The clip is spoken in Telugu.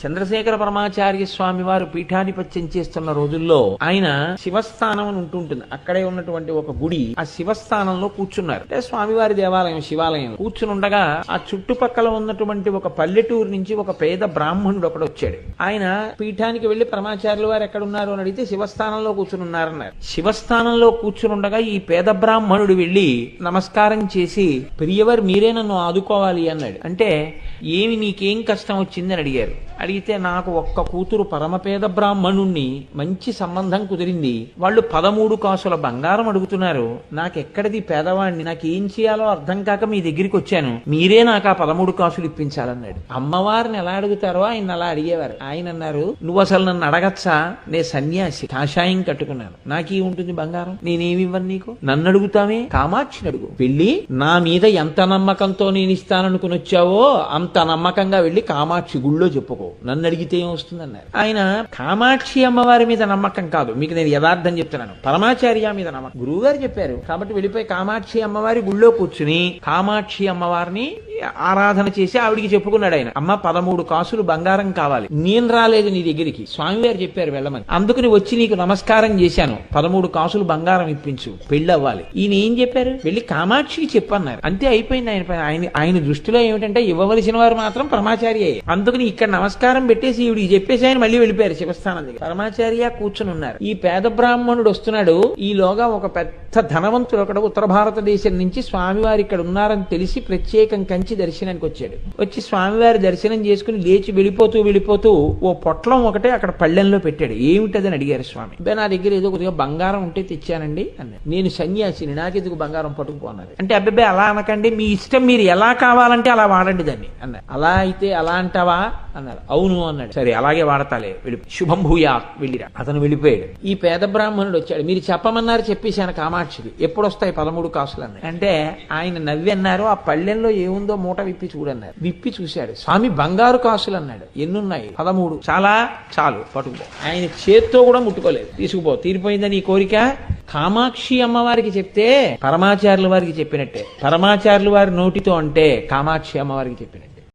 చంద్రశేఖర పరమాచార్య స్వామి వారు పీఠాధిపత్యం చేస్తున్న రోజుల్లో ఆయన శివస్థానం అని ఉంటుంటుంది. అక్కడే ఉన్నటువంటి ఒక గుడి, ఆ శివస్థానంలో కూర్చున్నారు. అంటే స్వామివారి దేవాలయం శివాలయం కూర్చుని ఉండగా ఆ చుట్టుపక్కల ఉన్నటువంటి ఒక పల్లెటూరు నుంచి ఒక పేద బ్రాహ్మణుడు ఒకడు వచ్చాడు. ఆయన పీఠానికి వెళ్లి పరమాచార్యుల వారు ఎక్కడున్నారు అని అడిగితే శివస్థానంలో కూర్చుని ఉన్నారన్నారు. శివస్థానంలో కూర్చుని ఉండగా ఈ పేద బ్రాహ్మణుడు వెళ్లి నమస్కారం చేసి, పెరియవర్ మీరే నన్ను ఆదుకోవాలి అన్నాడు. అంటే ఏమి నీకేం కష్టం వచ్చిందని అడిగారు. అడిగితే నాకు ఒక్క కూతురు పరమపేద బ్రాహ్మణుణ్ణి మంచి సంబంధం కుదిరింది, వాళ్ళు 13 కాసుల బంగారం అడుగుతున్నారు, నాకెక్కడిది పేదవాణ్ణి, నాకేం చేయాలో అర్థం కాక మీ దగ్గరికి వచ్చాను, మీరే నాకు ఆ 13 కాసులు ఇప్పించాలన్నాడు. అమ్మవారిని ఎలా అడుగుతారో ఆయన అలా అడిగేవారు. ఆయన అన్నారు, నువ్వు అసలు నన్ను అడగచ్చా, నే సన్యాసి, కాషాయం కట్టుకున్నాను, నాకీ ఉంటుంది బంగారం, నేనేమి ఇవ్వను నీకు, నన్ను అడుగుతామే, కామాక్షిని అడుగు, వెళ్ళి నా మీద ఎంత నమ్మకంతో నేను ఇస్తాననుకుని వచ్చావో అంత నమ్మకంగా వెళ్ళి కామాక్షి గుళ్ళో చెప్పుకో, నన్ను అడిగితే ఏం వస్తుందన్నారు. ఆయన కామాక్షి అమ్మవారి మీద నమ్మకం కాదు, మీకు నేను యథార్థం చెప్తున్నాను, పరమాచార్య మీద నమ్మకం. గురువు గారు చెప్పారు కాబట్టి వెళ్ళిపోయి కామాక్షి అమ్మవారి గుళ్ళో కూర్చుని కామాక్షి అమ్మవారిని ఆరాధన చేసి ఆవిడికి చెప్పుకున్నాడు ఆయన, అమ్మ 13 కాసులు బంగారం కావాలి, నేను రాలేదు నీ దగ్గరికి, స్వామివారు చెప్పారు వెళ్ళమని, అందుకని వచ్చి నీకు నమస్కారం చేశాను, 13 కాసులు బంగారం ఇప్పించు, పెళ్లి అవ్వాలి. ఈయన ఏం చెప్పారు, వెళ్ళి కామాక్షికి చెప్పన్నారు. అంతే అయిపోయింది. ఆయన దృష్టిలో ఏమిటంటే ఇవ్వవలసిన వారు మాత్రం పరమాచార్య. అందుకని ఇక్కడ నమస్కారం పెట్టేసి ఈవిడికి చెప్పేసి ఆయన మళ్ళీ వెళ్ళిపోయారు శివస్థానం దగ్గర. పరమాచార్య కూర్చుని ఉన్నారు. ఈ పేద బ్రాహ్మణుడు వస్తున్నాడు. ఈలోగా ఒక పెద్ద ధనవంతుడు ఒకడు ఉత్తర భారతదేశం నుంచి స్వామివారి ఇక్కడ ఉన్నారని తెలిసి ప్రత్యేకం కంచి దర్శనానికి వచ్చాడు. వచ్చి స్వామివారి దర్శనం చేసుకుని లేచి వెళ్ళిపోతూ ఓ పొట్లం ఒకటే అక్కడ పళ్ళెంలో పెట్టాడు. ఏమిటదని అడిగారు స్వామి. నా దగ్గర ఏదో కొద్దిగా బంగారం ఉంటే తెచ్చానండి అన్నాడు. నేను సన్యాసిని, నాకెందుకు బంగారం పట్టుకుపోన్నారు అంటే, అబ్బాయి అలా అనకండి, మీ ఇష్టం, మీరు ఎలా కావాలంటే అలా వాడండి దాన్ని అన్నారు. అలా అయితే అలా అంటావా అన్నారు. అవును అన్నాడు. సరే అలాగే వాడతాలే, వెళ్ళి శుభం భూయా, వెళ్ళిరా. అతను వెళ్ళిపోయాడు. ఈ పేద బ్రాహ్మణుడు వచ్చాడు. మీరు చెప్పమన్నారు, చెప్పేశాను కామాక్షికి, ఎప్పుడు వస్తాయి 13 కాసులు అన్నారు. అంటే ఆయన నవ్వి అన్నారు, ఆ పళ్ళెంలో ఏముందో మూట విప్పి చూడన్నారు. విప్పి చూశాడు. స్వామి బంగారు కాసులు అన్నాడు. ఎన్నున్నాయి? 13. చాలా, చాలు పట్టుకుపో. ఆయన చేత్తో కూడా ముట్టుకోలేదు. తీసుకుపో, తీరిపోయిందని ఈ కోరిక. కామాక్షి అమ్మవారికి చెప్తే పరమాచార్యుల వారికి చెప్పినట్టే, పరమాచార్యుల వారి నోటితో అంటే కామాక్షి అమ్మవారికి చెప్పినట్టే.